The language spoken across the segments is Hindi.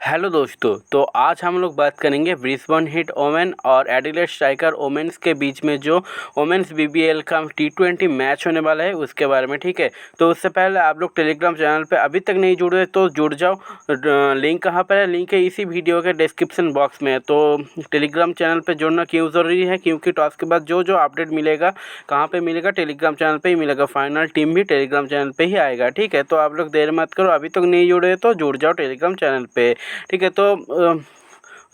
हेलो दोस्तों, तो आज हम लोग बात करेंगे ब्रिस्बेन हीट ओमेन और एडिलेड स्ट्राइकर ओमेन्स के बीच में जो ओमेन्स बीबीएल का T20 मैच होने वाला है उसके बारे में। ठीक है, तो उससे पहले आप लोग टेलीग्राम चैनल पे अभी तक नहीं जुड़े तो जुड़ जाओ। लिंक कहाँ पर है? लिंक है इसी वीडियो के डिस्क्रिप्शन बॉक्स में। तो टेलीग्राम चैनल पर जुड़ना क्यों ज़रूरी है? क्योंकि टॉस के बाद जो जो अपडेट मिलेगा कहाँ पर मिलेगा? टेलीग्राम चैनल पर ही मिलेगा। फाइनल टीम भी टेलीग्राम चैनल पर ही आएगा। ठीक है, तो आप लोग देर मत करो, अभी तक नहीं जुड़े तो जुड़ जाओ टेलीग्राम चैनल पर। ठीक है, तो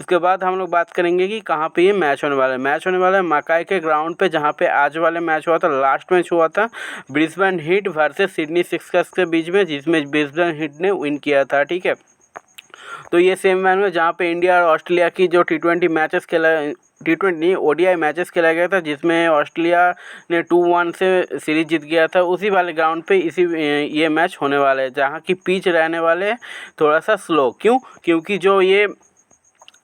उसके बाद हम लोग बात करेंगे कि कहाँ पे ये मैच होने वाला है। मैच होने वाला है मकाई के ग्राउंड पे, जहाँ पे आज वाले मैच हुआ था, लास्ट मैच हुआ था Brisbane heat versus Sydney Sixers के बीच में, जिसमें ब्रिस्बेन हीट ने विन किया था। ठीक है, तो ये सेम मैच में जहाँ पे इंडिया और ऑस्ट्रेलिया की जो T20 मैचेस खेला, T20 नहीं ODI मैचेस खेला गया था, जिसमें ऑस्ट्रेलिया ने 2-1 से सीरीज जीत गया था, उसी वाले ग्राउंड पे ये मैच होने वाला है, जहाँ की पिच रहने वाले थोड़ा सा स्लो। क्योंकि जो ये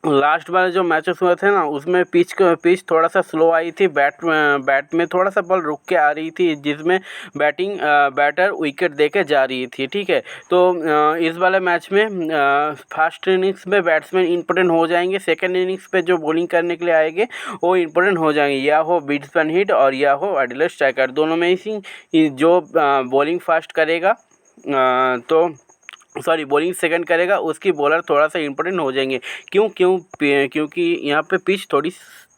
लास्ट वाले जो मैचेस हुए थे ना, उसमें पिच थोड़ा सा स्लो आई थी। बैट में थोड़ा सा बॉल रुक के आ रही थी, जिसमें बैटर विकेट देके जा रही थी। ठीक है, तो इस वाले मैच में फर्स्ट इनिंग्स में बैट्समैन इंपॉर्टेंट हो जाएंगे, सेकंड इनिंग्स पे जो बॉलिंग करने के लिए आएंगे वो इंपॉर्टेंट हो जाएंगे, या हो ब्रिस्बेन हीट और या हो एडिलेड स्ट्राइकर। दोनों में ही जो बॉलिंग फास्ट करेगा बॉलिंग सेकंड करेगा, उसकी बॉलर थोड़ा सा इंपॉर्टेंट हो जाएंगे। क्योंकि यहाँ पे पिच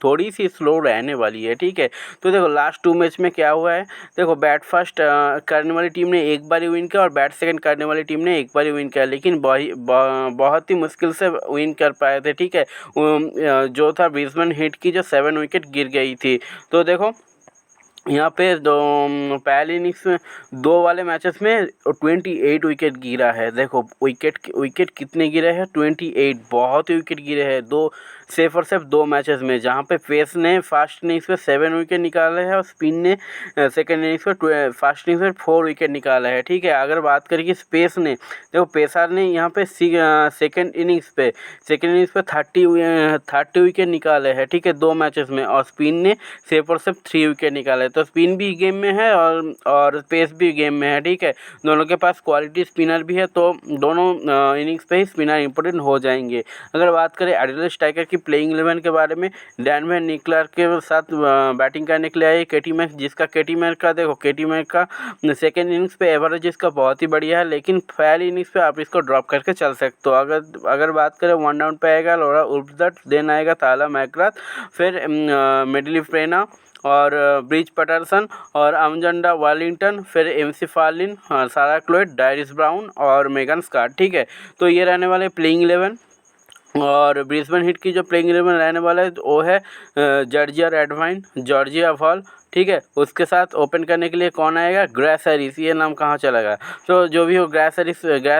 थोड़ी सी स्लो रहने वाली है। ठीक है, तो देखो लास्ट 2 मैच में क्या हुआ है। देखो बैट फर्स्ट करने वाली टीम ने एक बार ही विन किया और बैट सेकंड करने वाली टीम ने एक बार ही विन किया, लेकिन बहुत ही मुश्किल से विन कर पाए थे। ठीक है, जो था ब्रिस्बेन हीट की जो 7 विकेट गिर गई थी। तो देखो यहाँ पे पहले इनिंग्स में 2 वाले मैचेस में 28 विकेट गिरा है। देखो विकेट कितने गिरे हैं? 28। बहुत ही विकेट गिरे हैं सिर्फ और सिर्फ 2 मैचेस में, जहाँ पे पेस ने फर्स्ट इनिंग्स में 7 विकेट निकाले हैं और स्पिन ने सेकेंड इनिंग्स में फर्स्ट इनिंग्स में 4 विकेट निकाला है। ठीक है, अगर बात करें कि पेस ने, देखो पेसर ने यहाँ पे सेकेंड इनिंग्स पे 30 विकेट निकाले हैं। ठीक है, 2 मैचेस में, और स्पिन ने सिर्फ और सिर्फ 3 विकेट निकाले। तो स्पिन भी गेम में है और पेस भी गेम में है। ठीक है, दोनों के पास क्वालिटी स्पिनर भी है, तो दोनों इनिंग्स पे ही स्पिनर इंपॉर्टेंट हो जाएंगे। अगर बात करें एडिलेड स्ट्राइकर की प्लेइंग 11 के बारे में, डैन वैन निकलर के साथ बैटिंग करने के लिए आए केटी मैक, जिसका केटी मैक का सेकेंड इनिंग्स पे एवरेज इसका बहुत ही बढ़िया है, लेकिन पहली इनिंग्स पे आप इसको ड्रॉप करके चल सकते हो। अगर बात करें 1 डाउन पे आएगा लोरा उल्फदट, देन आएगा ताला मैकग्राथ, फिर मेडली फ्रेना और ब्रिज पैटरसन और अमजंडा वालिंगटन, फिर एमसी फार्लिन, सारा क्लोइड, डायरिस ब्राउन और मेगन स्कॉट। ठीक है, तो ये रहने वाले प्लेइंग 11। और ब्रिस्बेन हीट की जो प्लेइंग 11 रहने वाला है वो है जॉर्जिया रेडवाइन, जॉर्जिया वॉल। ठीक है, उसके साथ ओपन करने के लिए कौन आएगा? Grace Harris. ये नाम कहाँ चला गया? तो जो भी हो, ग्रेस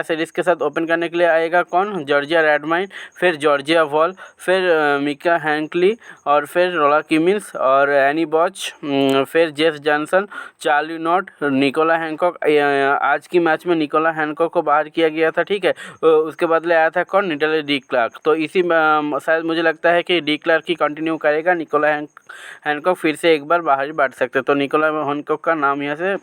हैरिस के साथ ओपन करने के लिए आएगा कौन? जॉर्जिया रेडवाइन, फिर जॉर्जिया वॉल, फिर मिका हैंकली, और फिर रोला किमिंस और एनी बॉच, फिर Jess Jonassen, Charli Knott, Nicola Hancock. आज की मैच में निकोला हैंकॉक को बाहर किया गया था। ठीक है, उसके बदले आया था कौन? निटल डी क्लार्क। तो इसी शायद मुझे लगता है कि डी क्लार्क ही कंटिन्यू करेगा, निकोला हैंकॉक फिर से एक बार बाहर ही बैठ सकते, तो निकोला हैंकॉक का नाम यहाँ से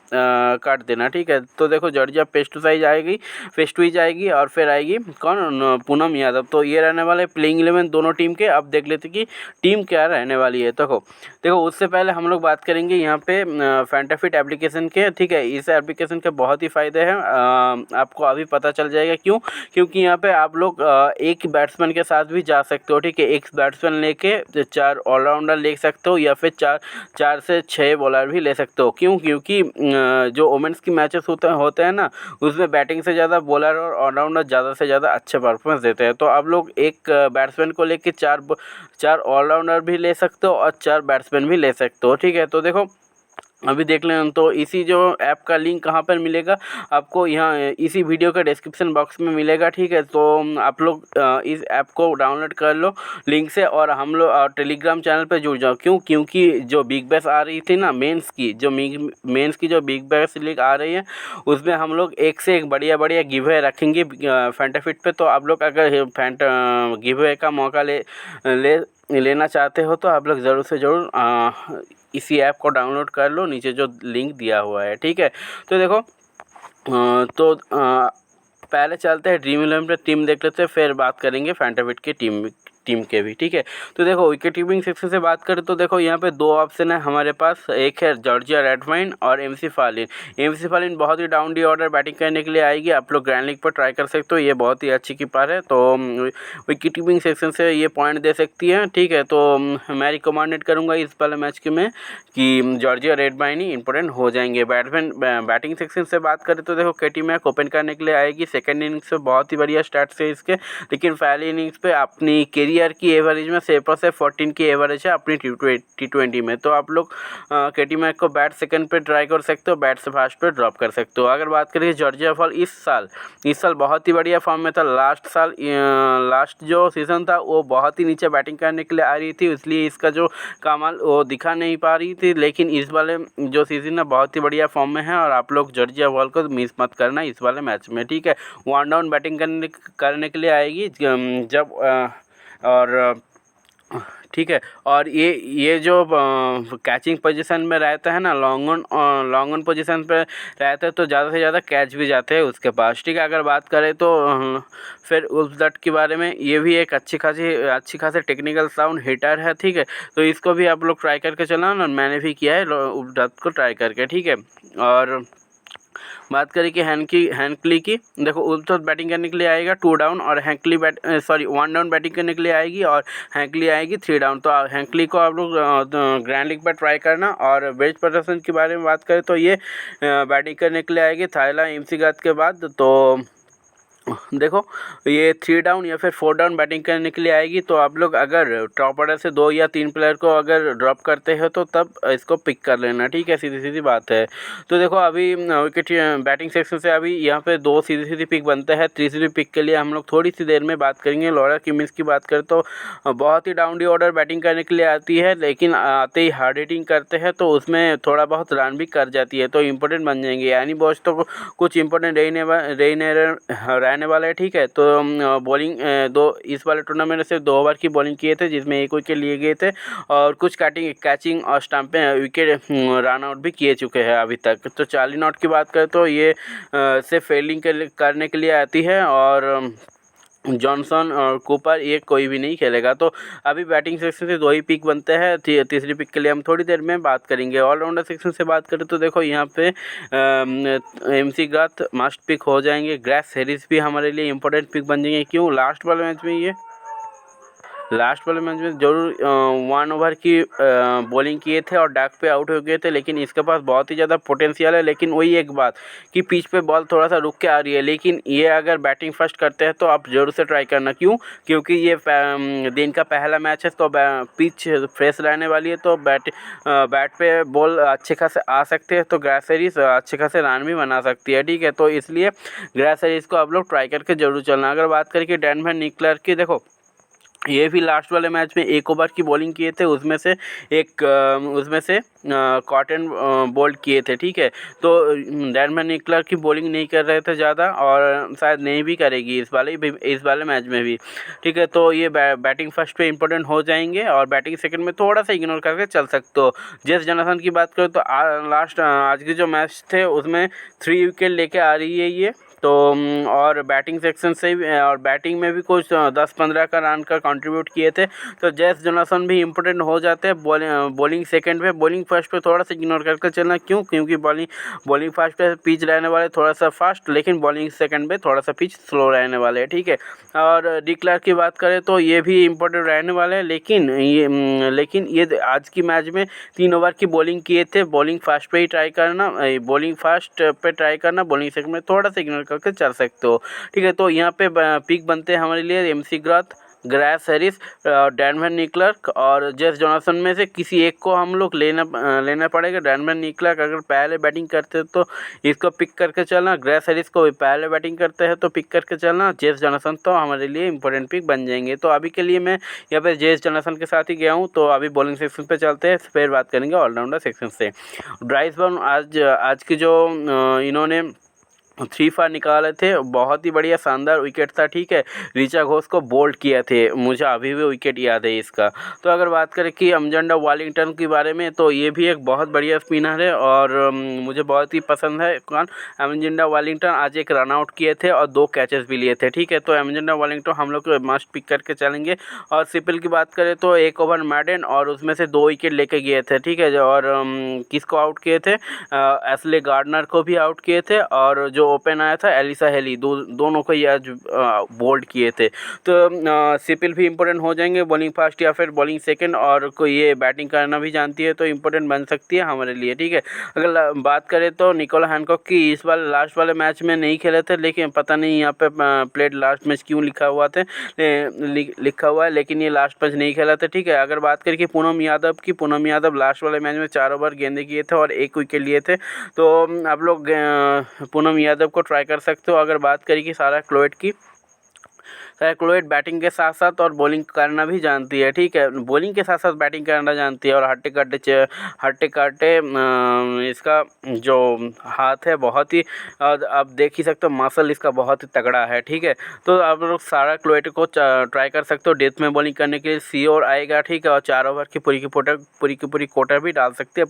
काट देना। ठीक है, तो देखो जॉर्जिया पेस्टुइज आएगी और फिर आएगी कौन? पूनम यादव। तो ये रहने वाले प्लेइंग 11 दोनों टीम के। अब देख लेते कि टीम क्या रहने वाली है। देखो उससे पहले हम लोग बात करेंगे यहाँ पे फैंटाफिट एप्लीकेशन के। ठीक है, इस एप्लीकेशन के बहुत ही फ़ायदे हैं, आपको अभी पता चल जाएगा क्योंकि यहाँ पे आप लोग एक बैट्समैन के साथ भी जा सकते हो। ठीक है, एक बैट्समैन लेके 4 ऑलराउंडर ले सकते हो, या फिर 4 से 6 बॉलर भी ले सकते हो। क्योंकि जो वोमेंस की मैचेस होते हैं ना, उसमें बैटिंग से ज़्यादा बॉलर और ऑलराउंडर ज़्यादा से ज़्यादा अच्छे परफॉर्मेंस देते हैं। तो आप लोग एक बैट्समैन को लेके 4 ऑलराउंडर भी ले सकते हो और 4 बैट्समैन भी ले सकते हो। ठीक है, तो देखो अभी देख लें, तो इसी जो ऐप का लिंक कहाँ पर मिलेगा आपको? यहाँ इसी वीडियो के डिस्क्रिप्शन बॉक्स में मिलेगा। ठीक है, तो आप लोग इस ऐप को डाउनलोड कर लो लिंक से, और हम लोग टेलीग्राम चैनल पे जुड़ जाओ। क्योंकि जो बिग बैश आ रही थी ना, मेंस की जो बिग बैश लीग आ रही है, उसमें हम लोग एक से एक बढ़िया गिव-अवे रखेंगे फैंटाफिट पे। तो आप लोग अगर गिव-अवे का मौका लेना चाहते हो तो आप लोग ज़रूर से ज़रूर इसी ऐप को डाउनलोड कर लो, नीचे जो लिंक दिया हुआ है। ठीक है, तो देखो पहले चलते हैं ड्रीम 11 पे टीम देख लेते हैं, फिर बात करेंगे फैंटाबिट की टीम के भी, ठीक है। तो देखो विकेट कीपिंग सेक्शन से बात करें तो देखो यहाँ पे दो ऑप्शन है हमारे पास, एक है जॉर्जिया रेडवाइन और एमसी फालिन। एमसी फालिन बहुत ही डाउन डी ऑर्डर बैटिंग करने के लिए आएगी, आप लोग ग्रैंड लीग पर ट्राई कर सकते हो, ये बहुत ही अच्छी कीपर है, तो विकेट कीपिंग सेक्शन से ये पॉइंट दे सकती है, ठीक है। तो मैं रिकमेंडेड करूँगा इस वाले मैच के में कि जॉर्जिया रेडवाइन ही इंपॉर्टेंट हो जाएंगे। बैटिंग सेक्शन से बात करें तो देखो केटी मैक ओपन करने के लिए आएगी, सेकेंड इनिंग्स पे बहुत ही बढ़िया स्टार्ट है इसके, लेकिन पहली इनिंग्स पे अपनी कैरियर की एवरेज में 6/14 की एवरेज है अपनी T20 में, तो आप लोग केटी मैक को बैट सेकंड पे ट्राई कर सकते हो, बैट से फास्ट पे ड्रॉप कर सकते हो। अगर बात करें जॉर्जिया फॉल, इस साल बहुत ही बढ़िया फॉर्म में था। लास्ट जो सीज़न था वो बहुत ही नीचे बैटिंग करने के लिए आ रही थी, इसलिए इसका जो कमाल वो दिखा नहीं पा रही थी, लेकिन इस वाले जो सीज़न है बहुत ही बढ़िया फॉर्म में है और आप लोग जॉर्जिया फॉल को मिस मत करना इस वाले मैच में, ठीक है। 1 डाउन बैटिंग करने के लिए आएगी जब और ठीक है। और ये जो कैचिंग पोजीशन में रहता है ना, लॉन्ग ऑन पोजीशन पे रहता है, तो ज़्यादा से ज़्यादा कैच भी जाते हैं उसके पास, ठीक है। अगर बात करें तो फिर उस दट के बारे में, ये भी एक अच्छी खासी टेक्निकल साउंड हिटर है, ठीक है। तो इसको भी आप लोग ट्राई करके चलाना, और मैंने भी किया है उस दट को ट्राई करके, ठीक है। और बात करें कि हैंकली की, देखो उल्टो बैटिंग करने के लिए आएगा 2 डाउन, और 1 डाउन बैटिंग करने के लिए आएगी, और हैंकली आएगी 3 डाउन। तो हैंकली को आप लोग ग्रैंड लीग पर ट्राई करना। और बेस्ट प्रदर्शन के बारे में बात करें तो ये बैटिंग करने के लिए आएगी थाईला एमसी गात के बाद। तो देखो ये 3 डाउन या फिर 4 डाउन बैटिंग करने के लिए आएगी, तो आप लोग अगर टॉप ऑर्डर से 2 या 3 प्लेयर को अगर ड्रॉप करते हो तो तब इसको पिक कर लेना, ठीक है, सीधी बात है। तो देखो अभी विकेट बैटिंग सेक्शन से अभी यहाँ पे 2 सीधी पिक बनते हैं, तीसरी पिक के लिए हम लोग थोड़ी सी देर में बात करेंगे। लॉरा किमिंस की बात करें तो बहुत ही डाउन डी ऑर्डर बैटिंग करने के लिए आती है, लेकिन आते ही हार्ड हिटिंग करते हैं तो उसमें थोड़ा बहुत रन भी कर जाती है, तो इंपॉर्टेंट बन जाएंगे। यानी बॉस तो कुछ इंपॉर्टेंट रहने वाला है, ठीक है। तो बॉलिंग इस वाले टूर्नामेंट में सिर्फ 2 ओवर की बॉलिंग किए थे, जिसमें 1 विकेट लिए गए थे, और कुछ कैचिंग और स्टंपिंग विकेट रन आउट भी किए चुके हैं अभी तक। तो चार्ली नॉट की बात करें तो ये सिर्फ फील्डिंग करने के लिए आती है, और जॉनसन और कूपर ये कोई भी नहीं खेलेगा। तो अभी बैटिंग सेक्शन से 2 ही पिक बनते हैं, तीसरी पिक के लिए हम थोड़ी देर में बात करेंगे। ऑलराउंडर सेक्शन से बात करें तो देखो यहाँ पे एमसी ग्राथ मस्ट पिक हो जाएंगे, ग्रेस हैरिस भी हमारे लिए इंपॉर्टेंट पिक बन जाएंगे। क्यों? लास्ट वाले मैच में जरूर 1 ओवर की बॉलिंग किए थे और डाक पे आउट हो गए थे, लेकिन इसके पास बहुत ही ज़्यादा पोटेंशियल है। लेकिन वही एक बात कि पिच पे बॉल थोड़ा सा रुक के आ रही है, लेकिन ये अगर बैटिंग फर्स्ट करते हैं तो आप ज़रूर से ट्राई करना। क्यों? क्योंकि ये दिन का पहला मैच है, तो पिच फ्रेश रहने वाली है, तो बैट पे बॉल अच्छे खासे आ सकते हैं, तो ग्रेस हैरिस अच्छे खासे रन भी बना सकती है, ठीक है। तो इसलिए ग्रेस हैरिस को आप लोग ट्राई करके जरूर चलना। अगर बात करें कि डैन वैन निकलर की, देखो ये भी लास्ट वाले मैच में 1 ओवर की बॉलिंग किए थे, उसमें से कॉटन बोल्ड किए थे, ठीक है। तो डैन वैन निकलर की बॉलिंग नहीं कर रहे थे ज़्यादा, और शायद नहीं भी करेगी इस वाले मैच में भी, ठीक है। तो ये बैटिंग फर्स्ट पे इंपॉर्टेंट हो जाएंगे, और बैटिंग सेकंड में थोड़ा सा इग्नोर करके चल सकते हो। जेस जॉनसन की बात करें तो आज के जो मैच थे उसमें 3 विकेट लेके आ रही है ये, तो और बैटिंग सेक्शन से और बैटिंग में भी कुछ 10-15 का रन का कंट्रीब्यूट किए थे, तो जेस जॉनसन भी इंपॉर्टेंट हो जाते हैं बॉलिंग सेकंड पे। बॉलिंग फर्स्ट पे थोड़ा सा इग्नोर करके चलना। क्यों? क्योंकि बॉलिंग फर्स्ट पे पिच रहने वाले थोड़ा सा फास्ट, लेकिन बॉलिंग सेकंड पे थोड़ा सा पिच स्लो रहने वाले हैं, ठीक है। और डिक्लार्क की बात करें तो ये भी इंपॉर्टेंट रहने वाले हैं, लेकिन ये आज की मैच में 3 ओवर की बॉलिंग किए थे। बॉलिंग फास्ट पे ही ट्राई करना, बॉलिंग फास्ट पे ट्राई करना, बॉलिंग सेकंड में थोड़ा सा इग्नोर करके चल सकते हो, ठीक है। तो यहाँ पे पिक बनते हैं हमारे लिए McGrath, Grace Harris, Dane van Niekerk और जेस जॉनसन में से किसी एक को हम लोग लेना पड़ेगा। डैन वैन निकलर अगर पहले बैटिंग करते हैं तो इसको पिक करके चलना, ग्रेस हैरिस को भी पहले बैटिंग करते हैं तो पिक करके चलना, जेस जॉनसन तो हमारे लिए इंपॉर्टेंट पिक बन जाएंगे। तो अभी के लिए मैं यहाँ पे जेस जॉनसन के साथ ही गया हूँ। तो अभी बॉलिंग सेक्शन पे चलते हैं, फिर बात करेंगे ऑलराउंडर सेक्शन से। ब्राइस बर्न आज की जो इन्होंने 3 4 निकाले थे, बहुत ही बढ़िया शानदार विकेट था, ठीक है। ऋचा घोष को बोल्ड किए थे, मुझे अभी भी विकेट याद है इसका। तो अगर बात करें कि अमजद वालिंगटन के बारे में, तो ये भी एक बहुत बढ़िया स्पिनर है और मुझे बहुत ही पसंद है। कौन? अमजद वालिंगटन आज एक रन आउट किए थे और 2 कैचेस भी लिए थे, ठीक है। तो अमजद वालिंगटन हम लोग मस्ट पिक करके चलेंगे। और सिपल की बात करें तो 1 ओवर मैडन और उसमें से 2 विकेट लेके गए थे, ठीक है। और किसको आउट किए थे? एशले गार्डनर को भी आउट किए थे और जो ओपन आया था एलिसा हेली, दोनों को ये आज बोल्ड किए थे। तो सिपिल भी इंपॉर्टेंट हो जाएंगे, बॉलिंग फास्ट या फिर बॉलिंग सेकंड, और कोई ये बैटिंग करना भी जानती है तो इंपॉर्टेंट बन सकती है हमारे लिए, ठीक है। अगर बात करें तो निकोला हैनकॉक की इस बार लास्ट वाले मैच में नहीं खेले थे, लेकिन पता नहीं यहाँ पे प्लेड लास्ट मैच क्यों लिखा हुआ है, लेकिन ये लास्ट मैच नहीं खेला था, ठीक है। अगर बात करें कि पूनम यादव लास्ट वाले मैच में 4 ओवर गेंदे किए थे और 1 विकेट लिए थे। तो आप लोग पूनम यादव को ट्राई कर सकते हो। अगर बात करें कि सारा क्लोएट बैटिंग के साथ साथ और बॉलिंग करना भी जानती है, ठीक है। बॉलिंग के साथ साथ बैटिंग करना जानती है और हट्टे काटे इसका जो हाथ है बहुत ही, आप देख ही सकते हो, मसल इसका बहुत ही तगड़ा है, ठीक है। तो आप लोग सारा क्लोएट को ट्राई कर सकते हो डेथ में बॉलिंग करने के लिए, श्योर आएगा, ठीक है। और 4 ओवर की पूरी कोटा भी डाल सकते हैं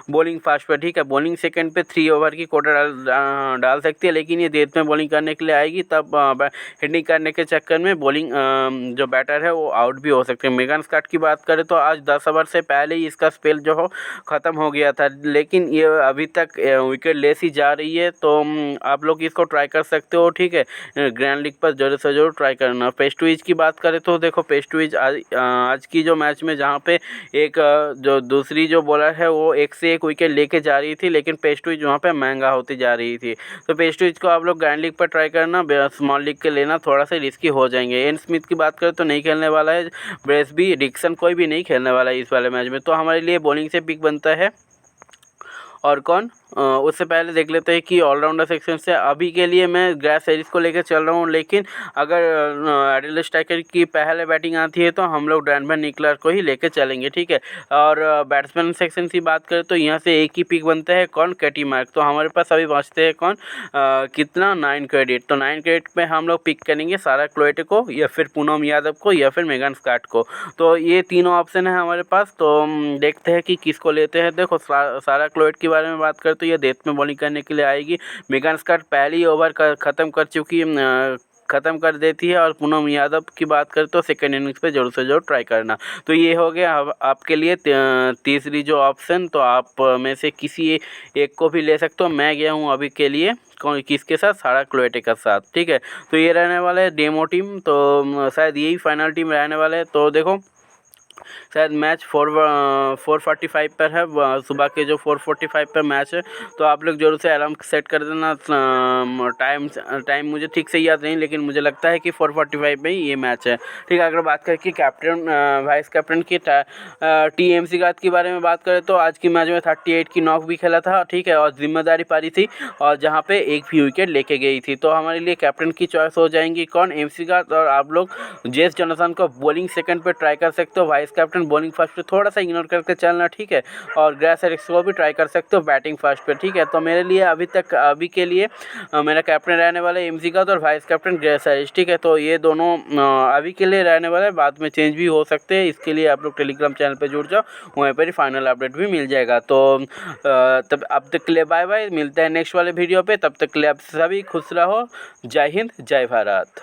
बॉलिंग फास्ट पर, ठीक है। बॉलिंग सेकंड पे 3 ओवर की कोटा डाल सकती है, लेकिन ये डेथ में बॉलिंग करने के लिए आएगी तब हिटिंग करने के चक्कर में बॉलिंग जो बैटर है वो आउट भी हो सकते हैं। मेगन स्कॉट की बात करें तो आज 10 ओवर से पहले ही इसका स्पेल जो हो ख़त्म हो गया था, लेकिन ये अभी तक विकेट लेस ही जा रही है। तो आप लोग इसको ट्राई कर सकते हो, ठीक है। ग्रैंड लीग पर जरूर से जरूर ट्राई करना। पेस्टुइज की बात करें तो देखो, पेस्टुइज आज की जो मैच में जहाँ पे एक जो दूसरी जो बॉलर है वो 1 से 1 विकेट लेके जा रही थी, लेकिन पेस्टुइज वहाँ पे महंगा होती जा रही थी। तो पेस्टुइज को आप लोग ग्रैंड लीग पर ट्राई करना, स्मॉल लीग के लेना थोड़ा सा रिस्की हो जाएंगे। एन स्मिथ की बात करें तो नहीं खेलने वाला है, ब्रेसबी डिक्सन कोई भी नहीं खेलने वाला है इस वाले मैच में, तो हमारे लिए बॉलिंग से पिक बनता है। और कौन? उससे पहले देख लेते हैं कि ऑलराउंडर सेक्शन से अभी के लिए मैं ग्रेस हैरिस को लेकर चल रहा हूँ, लेकिन अगर एडिलेड स्ट्राइकर की पहले बैटिंग आती है तो हम लोग डैनवन निकलर को ही लेकर चलेंगे, ठीक है। और बैट्समैन सेक्शन की बात करें तो यहाँ से एक ही पिक बनता है, कौन? Katie Mack. तो हमारे पास अभी बचते हैं कौन? कितना? 9 क्रेडिट। तो 9 क्रेडिट में हम लोग पिक करेंगे सारा क्लोएट को या फिर पूनम यादव को या फिर मेगन स्कॉट को। तो ये तीनों ऑप्शन है हमारे पास, तो देखते हैं कि किसको लेते हैं। देखो सारा क्लोएट के बारे में बात करें तो ये डेथ में बॉलिंग करने के लिए आएगी। मेगन स्कॉट पहली ओवर ख़त्म कर देती है। और पूनम यादव की बात करें तो सेकंड इनिंग्स पे जरूर से जरूर ट्राई करना। तो ये हो गया अब आपके लिए तीसरी जो ऑप्शन, तो आप में से किसी एक को भी ले सकते हो। मैं गया हूँ अभी के लिए किसके साथ? सारा क्लोएट के साथ, ठीक है। तो ये रहने वाला है डेमो टीम, तो शायद यही फाइनल टीम रहने वाला है। तो देखो शायद मैच 4:45 पर है, सुबह के जो 4:45 पर मैच है। तो आप लोग जरूर से अलार्म सेट कर देना। टाइम मुझे ठीक से याद नहीं, लेकिन मुझे लगता है कि 4:45 में ही ये मैच है, ठीक है। अगर बात करें कि कैप्टन वाइस कैप्टन की टीएमसी की बारे में बात करें तो आज की मैच में 38 की नॉक भी खेला था, ठीक है। और जिम्मेदारी पारी थी और जहाँ पे एक भी विकेट लेके गई थी। तो हमारे लिए कैप्टन की चॉइस हो जाएंगी कौन? MC guard. और आप लोग जेस जॉनसन को बॉलिंग सेकंड पे ट्राई कर सकते हो, वाइस कैप्टन बॉलिंग फर्स्ट पे थोड़ा सा इग्नोर करके चलना, ठीक है। और ग्रेस हैरिस को भी ट्राई कर सकते हो बैटिंग फर्स्ट पे, ठीक है। तो मेरे लिए अभी के लिए मेरा कैप्टन रहने वाला है एमसी गार्ड और वाइस कैप्टन ग्रेस हैरिस, ठीक है। तो ये दोनों अभी के लिए रहने वाला है, बाद में चेंज भी हो सकते हैं। इसके लिए आप लोग टेलीग्राम चैनल पर जुड़ जाओ, वहीं पर ही फाइनल अपडेट भी मिल जाएगा। तो तब अब तक के लिए बाय बाय, मिलते हैं नेक्स्ट वाले वीडियो पे। तब तक के लिए आप सभी खुश रहो। जय हिंद, जय भारत।